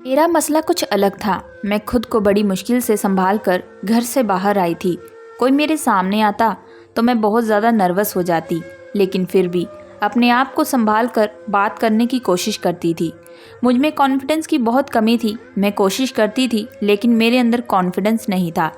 मेरा मसला कुछ अलग था। मैं खुद को बड़ी मुश्किल से संभाल कर घर से बाहर आई थी। कोई मेरे सामने आता तो मैं बहुत ज़्यादा नर्वस हो जाती, लेकिन फिर भी अपने आप को संभाल कर बात करने की कोशिश करती थी। मुझ में कॉन्फिडेंस की बहुत कमी थी। मैं कोशिश करती थी लेकिन मेरे अंदर कॉन्फिडेंस नहीं था।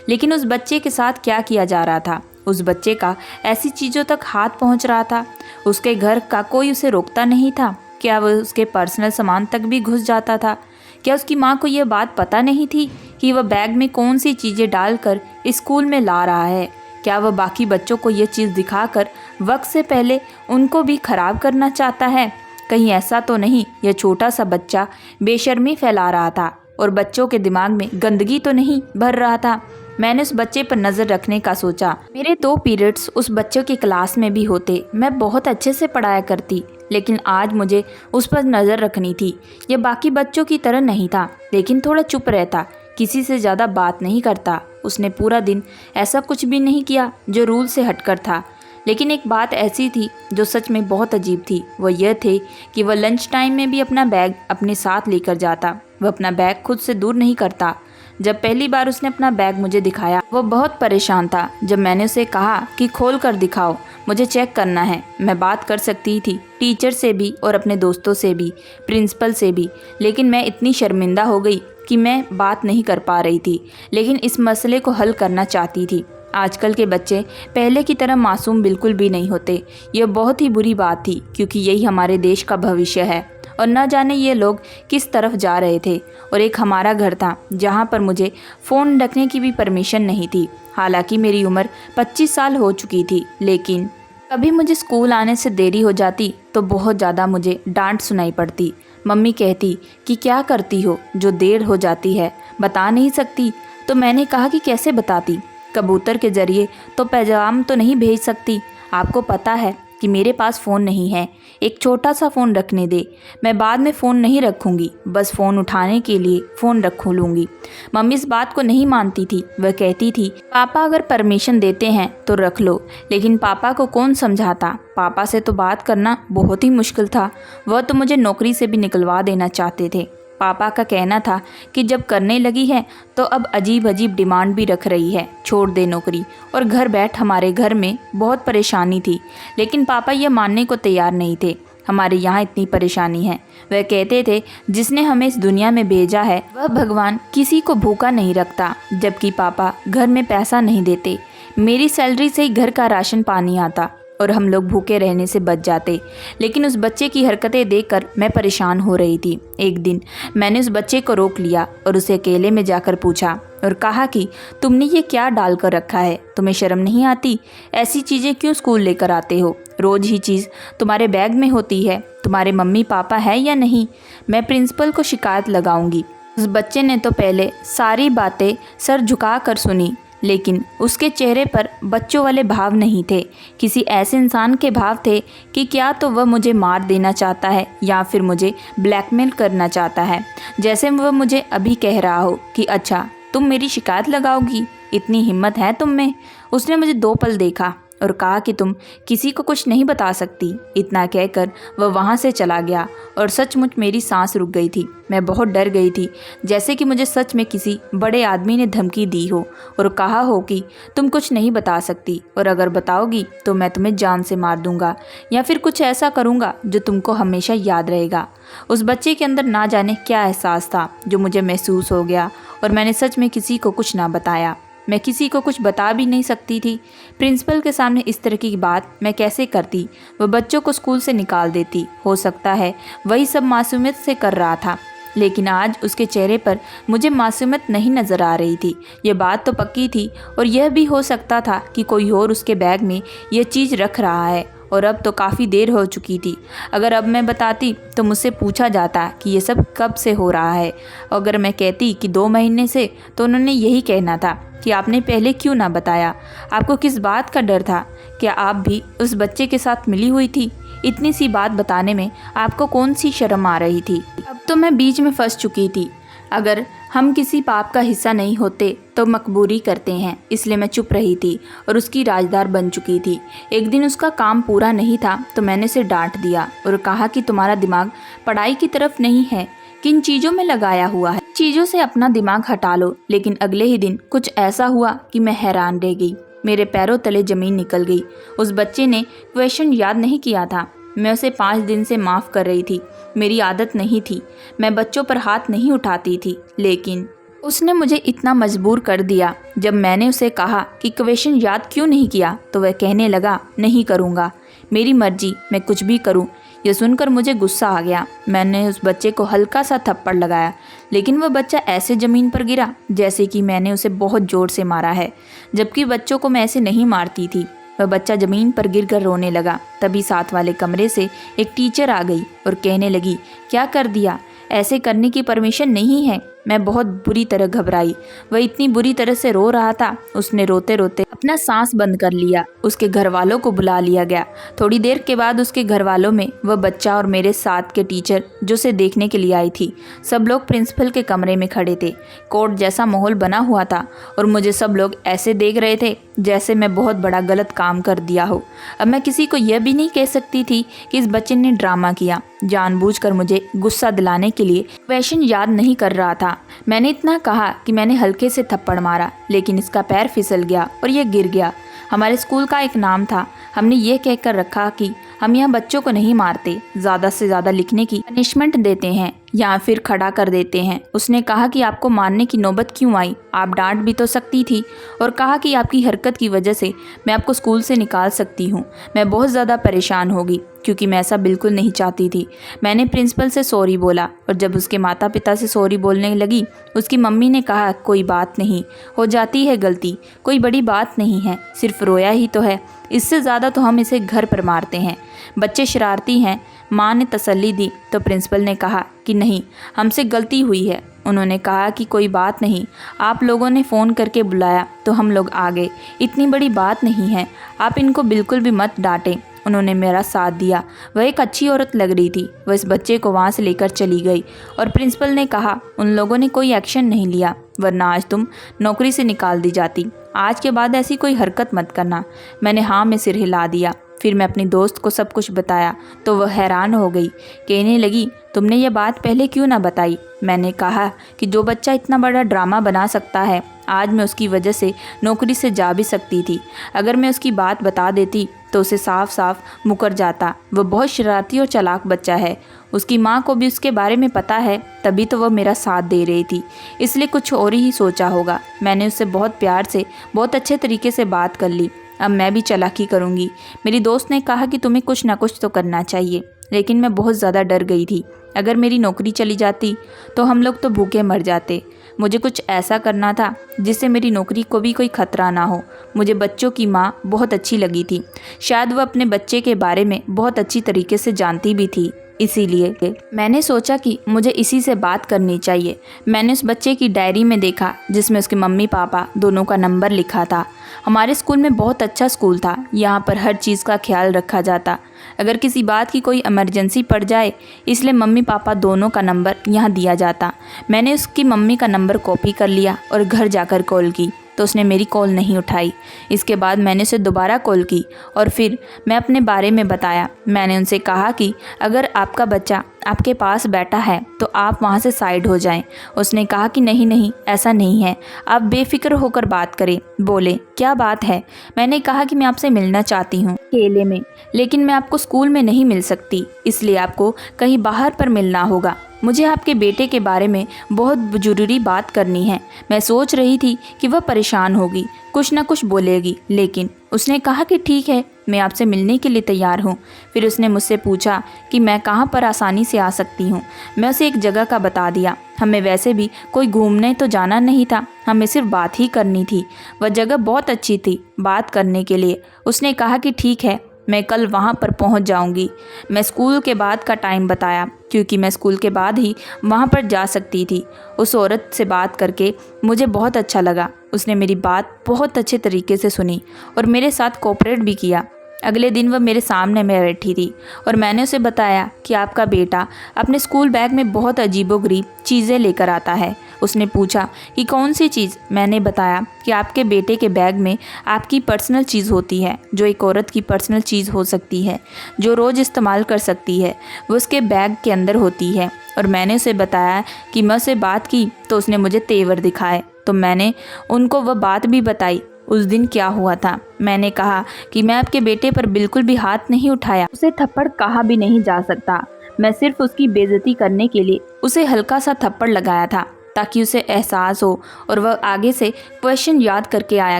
लेकिन उस बच्चे के साथ क्या किया जा रहा था? उस बच्चे का ऐसी चीज़ों तक हाथ पहुंच रहा था। उसके घर का कोई उसे रोकता नहीं था। क्या वह उसके पर्सनल सामान तक भी घुस जाता था? क्या उसकी माँ को यह बात पता नहीं थी कि वह बैग में कौन सी चीज़ें डालकर स्कूल में ला रहा है? क्या वह बाकी बच्चों को यह चीज़ दिखाकर वक्त से पहले उनको भी खराब करना चाहता है? कहीं ऐसा तो नहीं यह छोटा सा बच्चा बेशर्मी फैला रहा था और बच्चों के दिमाग में गंदगी तो नहीं भर रहा था? मैंने उस बच्चे पर नज़र रखने का सोचा। मेरे 2 पीरियड्स उस बच्चे की क्लास में भी होते। मैं बहुत अच्छे से पढ़ाया करती, लेकिन आज मुझे उस पर नज़र रखनी थी। यह बाकी बच्चों की तरह नहीं था, लेकिन थोड़ा चुप रहता, किसी से ज़्यादा बात नहीं करता। उसने पूरा दिन ऐसा कुछ भी नहीं किया जो रूल से हटकर था। लेकिन एक बात ऐसी थी जो सच में बहुत अजीब थी। वह यह थे कि वह लंच टाइम में भी अपना बैग अपने साथ लेकर जाता। वह अपना बैग खुद से दूर नहीं करता। जब पहली बार उसने अपना बैग मुझे दिखाया, वह बहुत परेशान था। जब मैंने उसे कहा कि खोल कर दिखाओ, मुझे चेक करना है। मैं बात कर सकती थी टीचर से भी और अपने दोस्तों से भी, प्रिंसिपल से भी, लेकिन मैं इतनी शर्मिंदा हो गई कि मैं बात नहीं कर पा रही थी। लेकिन इस मसले को हल करना चाहती थी। आजकल के बच्चे पहले की तरह मासूम बिल्कुल भी नहीं होते। यह बहुत ही बुरी बात थी, क्योंकि यही हमारे देश का भविष्य है और न जाने ये लोग किस तरफ जा रहे थे। और एक हमारा घर था जहाँ पर मुझे फ़ोन रखने की भी परमिशन नहीं थी। हालांकि मेरी उम्र 25 साल हो चुकी थी, लेकिन कभी मुझे स्कूल आने से देरी हो जाती तो बहुत ज़्यादा मुझे डांट सुनाई पड़ती। मम्मी कहती कि क्या करती हो जो देर हो जाती है, बता नहीं सकती? तो मैंने कहा कि कैसे बताती, कबूतर के ज़रिए तो पैगाम तो नहीं भेज सकती। आपको पता है कि मेरे पास फ़ोन नहीं है, एक छोटा सा फ़ोन रखने दे। मैं बाद में फ़ोन नहीं रखूँगी, बस फ़ोन उठाने के लिए फ़ोन रख लूँगी। मम्मी इस बात को नहीं मानती थी। वह कहती थी पापा अगर परमिशन देते हैं तो रख लो, लेकिन पापा को कौन समझाता? पापा से तो बात करना बहुत ही मुश्किल था। वह तो मुझे नौकरी से भी निकलवा देना चाहते थे। पापा का कहना था कि जब करने लगी है तो अब अजीब अजीब डिमांड भी रख रही है, छोड़ दे नौकरी और घर बैठ। हमारे घर में बहुत परेशानी थी, लेकिन पापा यह मानने को तैयार नहीं थे। हमारे यहाँ इतनी परेशानी है। वह कहते थे जिसने हमें इस दुनिया में भेजा है वह भगवान किसी को भूखा नहीं रखता, जबकि पापा घर में पैसा नहीं देते। मेरी सैलरी से ही घर का राशन पानी आता और हम लोग भूखे रहने से बच जाते। लेकिन उस बच्चे की हरकतें देखकर मैं परेशान हो रही थी। एक दिन मैंने उस बच्चे को रोक लिया और उसे अकेले में जाकर पूछा और कहा कि तुमने ये क्या डाल कर रखा है? तुम्हें शर्म नहीं आती? ऐसी चीज़ें क्यों स्कूल लेकर आते हो? रोज़ ही चीज़ तुम्हारे बैग में होती है। तुम्हारे मम्मी पापा है या नहीं? मैं प्रिंसिपल को शिकायत लगाऊंगी। उस बच्चे ने तो पहले सारी बातें सर झुका कर सुनी, लेकिन उसके चेहरे पर बच्चों वाले भाव नहीं थे। किसी ऐसे इंसान के भाव थे कि क्या तो वह मुझे मार देना चाहता है या फिर मुझे ब्लैकमेल करना चाहता है। जैसे वह मुझे अभी कह रहा हो कि अच्छा तुम मेरी शिकायत लगाओगी, इतनी हिम्मत है तुम में? उसने मुझे 2 पल देखा और कहा कि तुम किसी को कुछ नहीं बता सकती। इतना कहकर वह वहाँ से चला गया और सचमुच मेरी सांस रुक गई थी। मैं बहुत डर गई थी, जैसे कि मुझे सच में किसी बड़े आदमी ने धमकी दी हो और कहा हो कि तुम कुछ नहीं बता सकती और अगर बताओगी तो मैं तुम्हें जान से मार दूंगा या फिर कुछ ऐसा करूंगा जो तुमको हमेशा याद रहेगा। उस बच्चे के अंदर ना जाने क्या एहसास था जो मुझे महसूस हो गया और मैंने सच में किसी को कुछ ना बताया। मैं किसी को कुछ बता भी नहीं सकती थी। प्रिंसिपल के सामने इस तरह की बात मैं कैसे करती? वह बच्चों को स्कूल से निकाल देती। हो सकता है वही सब मासूमियत से कर रहा था, लेकिन आज उसके चेहरे पर मुझे मासूमियत नहीं नज़र आ रही थी। यह बात तो पक्की थी और यह भी हो सकता था कि कोई और उसके बैग में यह चीज़ रख रहा है। और अब तो काफ़ी देर हो चुकी थी। अगर अब मैं बताती तो मुझसे पूछा जाता कि ये सब कब से हो रहा है। अगर मैं कहती कि 2 महीने से, तो उन्होंने यही कहना था कि आपने पहले क्यों ना बताया? आपको किस बात का डर था? क्या आप भी उस बच्चे के साथ मिली हुई थी? इतनी सी बात बताने में आपको कौन सी शर्म आ रही थी? अब तो मैं बीच में फंस चुकी थी। अगर हम किसी पाप का हिस्सा नहीं होते तो मकबूरी करते हैं, इसलिए मैं चुप रही थी और उसकी राजदार बन चुकी थी। एक दिन उसका काम पूरा नहीं था तो मैंने उसे डांट दिया और कहा कि तुम्हारा दिमाग पढ़ाई की तरफ नहीं है, किन चीज़ों में लगाया हुआ है। चीज़ों से अपना दिमाग हटा लो। लेकिन अगले ही दिन कुछ ऐसा हुआ कि मैं हैरान रह गई। मेरे पैरों तले ज़मीन निकल गई। उस बच्चे ने क्वेश्चन याद नहीं किया था। मैं उसे 5 दिन से माफ़ कर रही थी। मेरी आदत नहीं थी, मैं बच्चों पर हाथ नहीं उठाती थी, लेकिन उसने मुझे इतना मजबूर कर दिया। जब मैंने उसे कहा कि क्वेश्चन याद क्यों नहीं किया, तो वह कहने लगा, नहीं करूँगा, मेरी मर्जी, मैं कुछ भी करूँ। यह सुनकर मुझे गुस्सा आ गया। मैंने उस बच्चे को हल्का सा थप्पड़ लगाया, लेकिन वह बच्चा ऐसे ज़मीन पर गिरा जैसे कि मैंने उसे बहुत ज़ोर से मारा है, जबकि बच्चों को मैं ऐसे नहीं मारती थी। वह बच्चा ज़मीन पर गिरकर रोने लगा। तभी साथ वाले कमरे से एक टीचर आ गई और कहने लगी, क्या कर दिया, ऐसे करने की परमिशन नहीं है। मैं बहुत बुरी तरह घबराई। वह इतनी बुरी तरह से रो रहा था, उसने रोते रोते अपना सांस बंद कर लिया। उसके घर वालों को बुला लिया गया। थोड़ी देर के बाद उसके घर वालों में वह बच्चा और मेरे साथ के टीचर जो उसे देखने के लिए आई थी, सब लोग प्रिंसिपल के कमरे में खड़े थे। कोर्ट जैसा माहौल बना हुआ था और मुझे सब लोग ऐसे देख रहे थे जैसे मैं बहुत बड़ा गलत काम कर दिया हो। अब मैं किसी को यह भी नहीं कह सकती थी कि इस बच्चे ने ड्रामा किया, जानबूझकर मुझे गुस्सा दिलाने के लिए क्वेश्चन याद नहीं कर रहा था। मैंने इतना कहा कि मैंने हल्के से थप्पड़ मारा, लेकिन इसका पैर फिसल गया और यह गिर गया। हमारे स्कूल का एक नाम था, हमने ये कहकर रखा कि हम यहाँ बच्चों को नहीं मारते, ज़्यादा से ज़्यादा लिखने की पनिशमेंट देते हैं या फिर खड़ा कर देते हैं। उसने कहा कि आपको मारने की नौबत क्यों आई, आप डांट भी तो सकती थी, और कहा कि आपकी हरकत की वजह से मैं आपको स्कूल से निकाल सकती हूँ। मैं बहुत ज़्यादा परेशान होगी क्योंकि मैं ऐसा बिल्कुल नहीं चाहती थी। मैंने प्रिंसिपल से सॉरी बोला और जब उसके माता पिता से सॉरी बोलने लगी, उसकी मम्मी ने कहा, कोई बात नहीं, हो जाती है गलती, कोई बड़ी बात नहीं है, सिर्फ रोया ही तो है, इससे ज़्यादा तो हम इसे घर पर मारते हैं, बच्चे शरारती हैं। माँ ने तसल्ली दी तो प्रिंसिपल ने कहा कि नहीं, हमसे गलती हुई है। उन्होंने कहा कि कोई बात नहीं, आप लोगों ने फ़ोन करके बुलाया तो हम लोग आ गए, इतनी बड़ी बात नहीं है, आप इनको बिल्कुल भी मत डांटें। उन्होंने मेरा साथ दिया। वह एक अच्छी औरत लग रही थी। वह इस बच्चे को वहाँ से लेकर चली गई और प्रिंसिपल ने कहा, उन लोगों ने कोई एक्शन नहीं लिया, वरना आज तुम नौकरी से निकाल दी जाती। आज के बाद ऐसी कोई हरकत मत करना। मैंने हाँ में सिर हिला दिया। फिर मैं अपनी दोस्त को सब कुछ बताया तो वह हैरान हो गई, कहने लगी, तुमने ये बात पहले क्यों ना बताई। मैंने कहा कि जो बच्चा इतना बड़ा ड्रामा बना सकता है, आज मैं उसकी वजह से नौकरी से जा भी सकती थी। अगर मैं उसकी बात बता देती तो उसे साफ साफ मुकर जाता। वह बहुत शरारती और चालाक बच्चा है। उसकी माँ को भी उसके बारे में पता है, तभी तो वह मेरा साथ दे रही थी, इसलिए कुछ और ही सोचा होगा। मैंने उससे बहुत प्यार से, बहुत अच्छे तरीके से बात कर ली। अब मैं भी चालाकी करूँगी। मेरी दोस्त ने कहा कि तुम्हें कुछ ना कुछ तो करना चाहिए, लेकिन मैं बहुत ज़्यादा डर गई थी। अगर मेरी नौकरी चली जाती तो हम लोग तो भूखे मर जाते। मुझे कुछ ऐसा करना था जिससे मेरी नौकरी को भी कोई खतरा ना हो। मुझे बच्चों की माँ बहुत अच्छी लगी थी। शायद वह अपने बच्चे के बारे में बहुत अच्छी तरीके से जानती भी थी, इसीलिए मैंने सोचा कि मुझे इसी से बात करनी चाहिए। मैंने उस बच्चे की डायरी में देखा जिसमें उसके मम्मी पापा दोनों का नंबर लिखा था। हमारे स्कूल में बहुत अच्छा स्कूल था, यहाँ पर हर चीज़ का ख्याल रखा जाता। अगर किसी बात की कोई इमरजेंसी पड़ जाए, इसलिए मम्मी पापा दोनों का नंबर यहाँ दिया जाता। मैंने उसकी मम्मी का नंबर कॉपी कर लिया और घर जाकर कॉल की तो उसने मेरी कॉल नहीं उठाई। इसके बाद मैंने उसे दोबारा कॉल की और फिर मैं अपने बारे में बताया। मैंने उनसे कहा कि अगर आपका बच्चा आपके पास बैठा है तो आप वहाँ से साइड हो जाएं। उसने कहा कि नहीं नहीं, ऐसा नहीं है, आप बेफिक्र होकर बात करें। बोले, क्या बात है। मैंने कहा कि मैं आपसे मिलना चाहती हूँ अकेले में, लेकिन मैं आपको स्कूल में नहीं मिल सकती, इसलिए आपको कहीं बाहर पर मिलना होगा। मुझे आपके बेटे के बारे में बहुत ज़रूरी बात करनी है। मैं सोच रही थी कि वह परेशान होगी, कुछ ना कुछ बोलेगी, लेकिन उसने कहा कि ठीक है, मैं आपसे मिलने के लिए तैयार हूँ। फिर उसने मुझसे पूछा कि मैं कहाँ पर आसानी से आ सकती हूँ। मैं उसे एक जगह का बता दिया। हमें वैसे भी कोई घूमने तो जाना नहीं था, हमें सिर्फ बात ही करनी थी। वह जगह बहुत अच्छी थी बात करने के लिए। उसने कहा कि ठीक है, मैं कल वहाँ पर पहुँच जाऊँगी। मैं स्कूल के बाद का टाइम बताया क्योंकि मैं स्कूल के बाद ही वहाँ पर जा सकती थी। उस औरत से बात करके मुझे बहुत अच्छा लगा। उसने मेरी बात बहुत अच्छे तरीके से सुनी और मेरे साथ कोऑपरेट भी किया। अगले दिन वह मेरे सामने में बैठी थी और मैंने उसे बताया कि आपका बेटा अपने स्कूल बैग में बहुत अजीबोगरीब चीज़ें लेकर आता है। उसने पूछा कि कौन सी चीज़। मैंने बताया कि आपके बेटे के बैग में आपकी पर्सनल चीज़ होती है, जो एक औरत की पर्सनल चीज़ हो सकती है, जो रोज़ इस्तेमाल कर सकती है, वो उसके बैग के अंदर होती है। और मैंने उसे बताया कि मैं उससे बात की तो उसने मुझे तेवर दिखाए, तो मैंने उनको वह बात भी बताई उस दिन क्या हुआ था। मैंने कहा कि मैं आपके बेटे पर बिल्कुल भी हाथ नहीं उठाया, उसे थप्पड़ कहा भी नहीं जा सकता। मैं सिर्फ उसकी बेइज्जती करने के लिए उसे हल्का सा थप्पड़ लगाया था, ताकि उसे एहसास हो और वह आगे से क्वेश्चन याद करके आया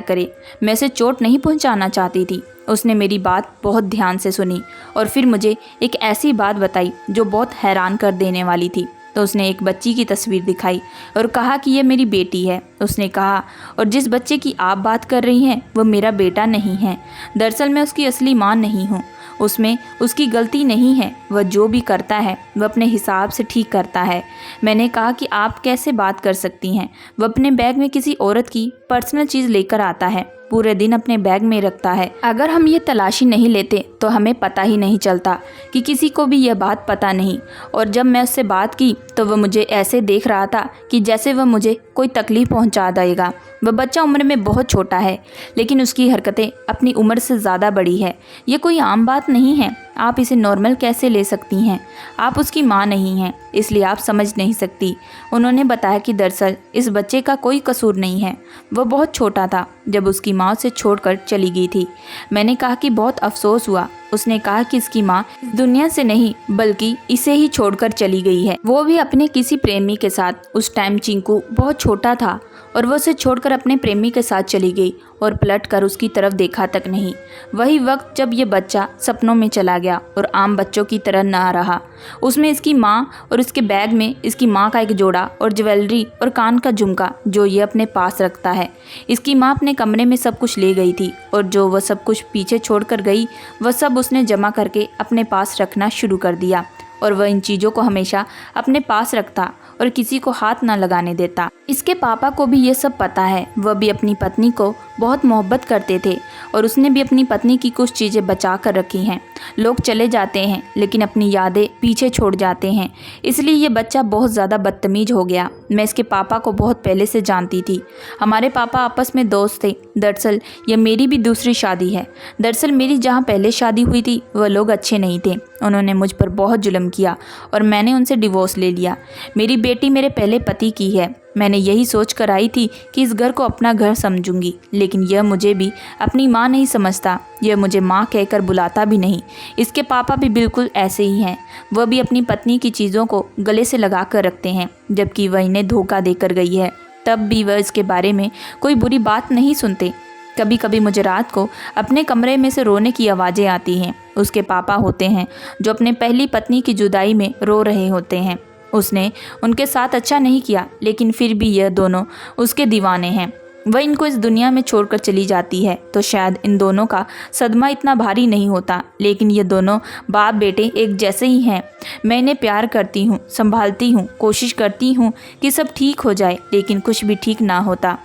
करे। मैं उसे चोट नहीं पहुंचाना चाहती थी। उसने मेरी बात बहुत ध्यान से सुनी और फिर मुझे एक ऐसी बात बताई जो बहुत हैरान कर देने वाली थी। तो उसने एक बच्ची की तस्वीर दिखाई और कहा कि यह मेरी बेटी है। उसने कहा, और जिस बच्चे की आप बात कर रही हैं वह मेरा बेटा नहीं है। दरअसल मैं उसकी असली माँ नहीं हूँ। उसमें उसकी गलती नहीं है। वह जो भी करता है वह अपने हिसाब से ठीक करता है। मैंने कहा कि आप कैसे बात कर सकती हैं? वह अपने बैग में किसी औरत की पर्सनल चीज़ लेकर आता है, पूरे दिन अपने बैग में रखता है। अगर हम ये तलाशी नहीं लेते तो हमें पता ही नहीं चलता कि किसी को भी यह बात पता नहीं। और जब मैं उससे बात की तो वह मुझे ऐसे देख रहा था कि जैसे वह मुझे कोई तकलीफ़ पहुंचा देगा। वह बच्चा उम्र में बहुत छोटा है, लेकिन उसकी हरकतें अपनी उम्र से ज़्यादा बड़ी है। ये कोई आम बात नहीं है। आप इसे नॉर्मल कैसे ले सकती हैं? आप उसकी माँ नहीं हैं, इसलिए आप समझ नहीं सकती। उन्होंने बताया कि दरअसल इस बच्चे का कोई कसूर नहीं है। वह बहुत छोटा था जब उसकी माँ उसे छोड़कर चली गई थी। मैंने कहा कि बहुत अफसोस हुआ। उसने कहा कि इसकी माँ इस दुनिया से नहीं बल्कि इसे ही छोड़कर चली गई है, वो भी अपने किसी प्रेमी के साथ। उस टाइम चिंकू बहुत छोटा था और वह उसे छोड़कर अपने प्रेमी के साथ चली गई और पलट कर उसकी तरफ देखा तक नहीं। वही वक्त जब ये बच्चा सपनों में चला गया और आम बच्चों की तरह ना रहा। उसमें इसकी माँ और इसके बैग में इसकी माँ का एक जोड़ा और ज्वेलरी और कान का झुमका जो ये अपने पास रखता है। इसकी माँ अपने कमरे में सब कुछ ले गई थी और जो वह सब कुछ पीछे छोड़ कर गई वह सब उसने जमा करके अपने पास रखना शुरू कर दिया। और वह इन चीज़ों को हमेशा अपने पास रखता और किसी को हाथ ना लगाने देता। इसके पापा को भी ये सब पता है। वह भी अपनी पत्नी को बहुत मोहब्बत करते थे और उसने भी अपनी पत्नी की कुछ चीज़ें बचा कर रखी हैं। लोग चले जाते हैं लेकिन अपनी यादें पीछे छोड़ जाते हैं, इसलिए ये बच्चा बहुत ज़्यादा बदतमीज़ हो गया। मैं इसके पापा को बहुत पहले से जानती थी। हमारे पापा आपस में दोस्त थे। दरअसल यह मेरी भी दूसरी शादी है। दरअसल मेरी जहाँ पहले शादी हुई थी वह लोग अच्छे नहीं थे। उन्होंने मुझ पर बहुत जुल्म किया और मैंने उनसे डिवोर्स ले लिया। मेरी बेटी मेरे पहले पति की है। मैंने यही सोच कर आई थी कि इस घर को अपना घर समझूंगी, लेकिन यह मुझे भी अपनी माँ नहीं समझता। यह मुझे माँ कहकर बुलाता भी नहीं। इसके पापा भी बिल्कुल ऐसे ही हैं। वह भी अपनी पत्नी की चीज़ों को गले से लगा कर रखते हैं, जबकि वह इन्हें धोखा देकर गई है। तब भी वह इसके बारे में कोई बुरी बात नहीं सुनते। कभी कभी मुझे रात को अपने कमरे में से रोने की आवाज़ें आती हैं। उसके पापा होते हैं जो अपने पहली पत्नी की जुदाई में रो रहे होते हैं। उसने उनके साथ अच्छा नहीं किया, लेकिन फिर भी यह दोनों उसके दीवाने हैं। वह इनको इस दुनिया में छोड़कर चली जाती है तो शायद इन दोनों का सदमा इतना भारी नहीं होता, लेकिन ये दोनों बाप बेटे एक जैसे ही हैं। मैं इन्हें प्यार करती हूँ, संभालती हूँ, कोशिश करती हूँ कि सब ठीक हो जाए, लेकिन कुछ भी ठीक ना होता।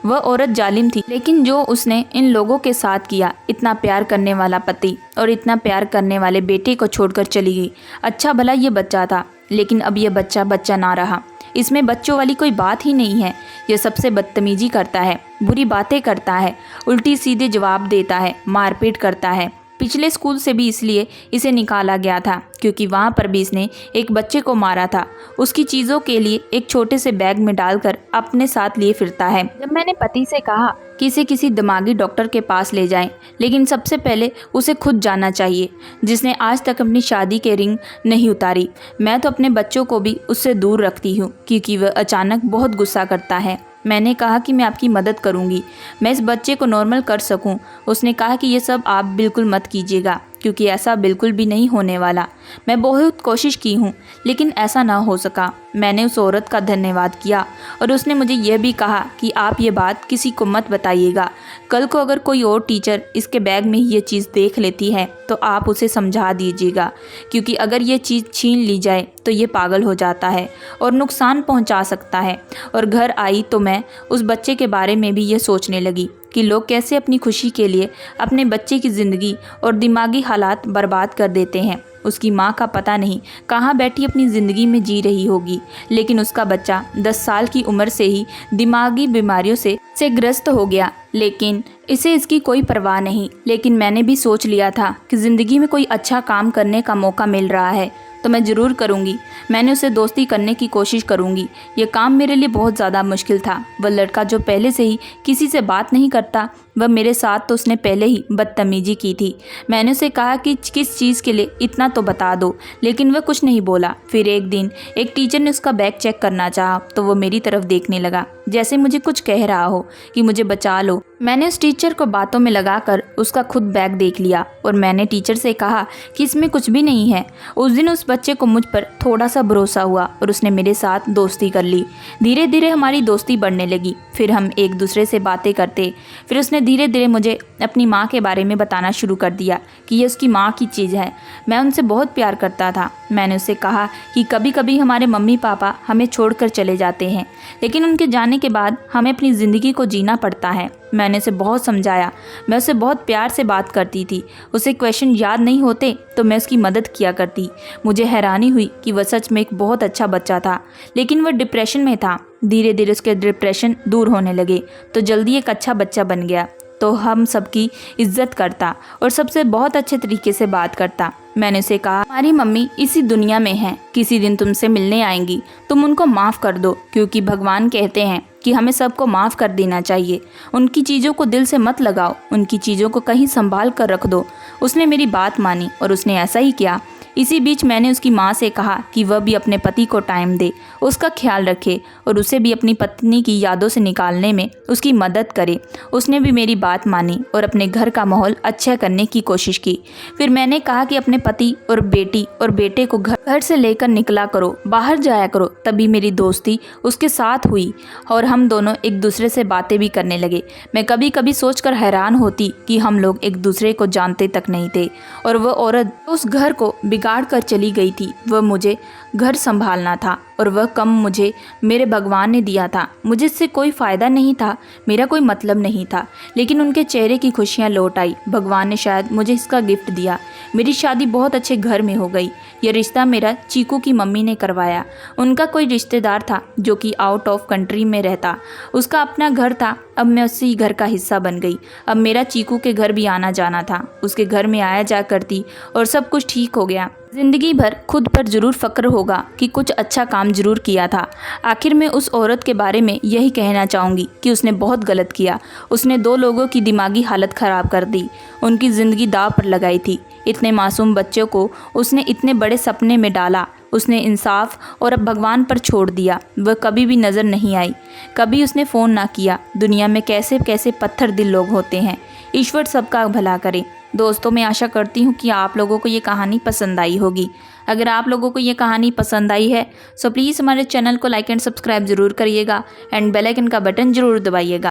वह औरत जालिम थी, लेकिन जो उसने इन लोगों के साथ किया, इतना प्यार करने वाला पति और इतना प्यार करने वाले बेटे को छोड़कर चली गई। अच्छा भला ये बच्चा था, लेकिन अब यह बच्चा बच्चा ना रहा। इसमें बच्चों वाली कोई बात ही नहीं है। यह सबसे बदतमीजी करता है, बुरी बातें करता है, उल्टी सीधे जवाब देता है, मारपीट करता है। पिछले स्कूल से भी इसलिए इसे निकाला गया था क्योंकि वहाँ पर भी इसने एक बच्चे को मारा था। उसकी चीज़ों के लिए एक छोटे से बैग में डालकर अपने साथ लिए फिरता है। जब मैंने पति से कहा कि इसे किसी दिमागी डॉक्टर के पास ले जाएं, लेकिन सबसे पहले उसे खुद जाना चाहिए, जिसने आज तक अपनी शादी के रिंग नहीं उतारी। मैं तो अपने बच्चों को भी उससे दूर रखती हूँ क्योंकि वह अचानक बहुत गुस्सा करता है। मैंने कहा कि मैं आपकी मदद करूंगी, मैं इस बच्चे को नॉर्मल कर सकूं। उसने कहा कि ये सब आप बिल्कुल मत कीजिएगा क्योंकि ऐसा बिल्कुल भी नहीं होने वाला। मैं बहुत कोशिश की हूँ लेकिन ऐसा ना हो सका। मैंने उस औरत का धन्यवाद किया और उसने मुझे यह भी कहा कि आप ये बात किसी को मत बताइएगा। कल को अगर कोई और टीचर इसके बैग में ये चीज़ देख लेती है तो आप उसे समझा दीजिएगा, क्योंकि अगर ये चीज़ छीन ली जाए तो ये पागल हो जाता है और नुकसान पहुंचा सकता है। और घर आई तो मैं उस बच्चे के बारे में भी ये सोचने लगी कि लोग कैसे अपनी खुशी के लिए अपने बच्चे की ज़िंदगी और दिमागी हालात बर्बाद कर देते हैं। उसकी माँ का पता नहीं कहाँ बैठी अपनी ज़िंदगी में जी रही होगी, लेकिन उसका बच्चा 10 साल की उम्र से ही दिमागी बीमारियों से ग्रस्त हो गया। लेकिन इसे इसकी कोई परवाह नहीं। लेकिन मैंने भी सोच लिया था कि ज़िंदगी में कोई अच्छा काम करने का मौका मिल रहा है तो मैं ज़रूर करूँगी। मैंने उसे दोस्ती करने की कोशिश करूँगी। ये काम मेरे लिए बहुत ज़्यादा मुश्किल था। वह लड़का जो पहले से ही किसी से बात नहीं करता, वह मेरे साथ तो उसने पहले ही बदतमीजी की थी। मैंने उसे कहा कि किस चीज़ के लिए इतना तो बता दो, लेकिन वह कुछ नहीं बोला। फिर एक दिन एक टीचर ने उसका बैग चेक करना चाहा तो वो मेरी तरफ देखने लगा जैसे मुझे कुछ कह रहा हो कि मुझे बचा लो। मैंने उस टीचर को बातों में लगाकर उसका खुद बैग देख लिया और मैंने टीचर से कहा कि इसमें कुछ भी नहीं है। उस दिन उस बच्चे को मुझ पर थोड़ा सा भरोसा हुआ और उसने मेरे साथ दोस्ती कर ली। धीरे धीरे हमारी दोस्ती बढ़ने लगी। फिर हम एक दूसरे से बातें करते। फिर उसने धीरे धीरे मुझे अपनी माँ के बारे में बताना शुरू कर दिया कि ये उसकी माँ की चीज़ है। मैं उनसे बहुत प्यार करता था। मैंने उससे कहा कि कभी कभी हमारे मम्मी पापा हमें छोड़कर चले जाते हैं, लेकिन उनके जाने के बाद हमें अपनी ज़िंदगी को जीना पड़ता है। मैंने उसे बहुत समझाया। मैं उससे बहुत प्यार से बात करती थी। उसे क्वेश्चन याद नहीं होते तो मैं उसकी मदद किया करती। मुझे हैरानी हुई कि वह सच में एक बहुत अच्छा बच्चा था, लेकिन वह डिप्रेशन में था। धीरे धीरे उसके डिप्रेशन दूर होने लगे तो जल्दी एक अच्छा बच्चा बन गया। तो हम सबकी इज्जत करता और सबसे बहुत अच्छे तरीके से बात करता। मैंने उसे कहा, हमारी मम्मी इसी दुनिया में हैं, किसी दिन तुमसे मिलने आएंगी, तुम उनको माफ़ कर दो, क्योंकि भगवान कहते हैं कि हमें सबको माफ़ कर देना चाहिए। उनकी चीज़ों को दिल से मत लगाओ, उनकी चीज़ों को कहीं संभाल कर रख दो। उसने मेरी बात मानी और उसने ऐसा ही किया। इसी बीच मैंने उसकी माँ से कहा कि वह भी अपने पति को टाइम दे, उसका ख्याल रखे और उसे भी अपनी पत्नी की यादों से निकालने में उसकी मदद करे। उसने भी मेरी बात मानी और अपने घर का माहौल अच्छा करने की कोशिश की। फिर मैंने कहा कि अपने पति और बेटी और बेटे को घर से लेकर निकला करो, बाहर जाया करो। तभी मेरी दोस्ती उसके साथ हुई और हम दोनों एक दूसरे से बातें भी करने लगे। मैं कभी कभी सोचकर हैरान होती कि हम लोग एक दूसरे को जानते तक नहीं थे और वह औरत उस घर को बिगाड़ कर चली गई थी। वह मुझे घर संभालना था और वह कम मुझे मेरे भगवान ने दिया था। मुझे इससे कोई फ़ायदा नहीं था, मेरा कोई मतलब नहीं था, लेकिन उनके चेहरे की खुशियाँ लौट आई। भगवान ने शायद मुझे इसका गिफ्ट दिया। मेरी शादी बहुत अच्छे घर में हो गई। यह रिश्ता मेरा चीकू की मम्मी ने करवाया। उनका कोई रिश्तेदार था जो कि आउट ऑफ कंट्री में रहता। उसका अपना घर था। अब मैं उसी घर का हिस्सा बन गई। अब मेरा चीकू के घर भी आना जाना था। उसके घर में आया जा करती और सब कुछ ठीक हो गया। ज़िंदगी भर खुद पर ज़रूर फ़क्र होगा कि कुछ अच्छा काम ज़रूर किया था। आखिर में उस औरत के बारे में यही कहना चाहूँगी कि उसने बहुत गलत किया। उसने 2 लोगों की दिमागी हालत ख़राब कर दी, उनकी ज़िंदगी दांव पर लगाई थी। इतने मासूम बच्चों को उसने इतने बड़े सपने में डाला। उसने इंसाफ और अब भगवान पर छोड़ दिया। वह कभी भी नज़र नहीं आई, कभी उसने फ़ोन ना किया। दुनिया में कैसे कैसे पत्थर दिल लोग होते हैं। ईश्वर सबका भला करे। दोस्तों, मैं आशा करती हूँ कि आप लोगों को ये कहानी पसंद आई होगी। अगर आप लोगों को ये कहानी पसंद आई है तो प्लीज़ हमारे चैनल को लाइक एंड सब्सक्राइब ज़रूर करिएगा एंड बेल आइकन का बटन ज़रूर दबाइएगा।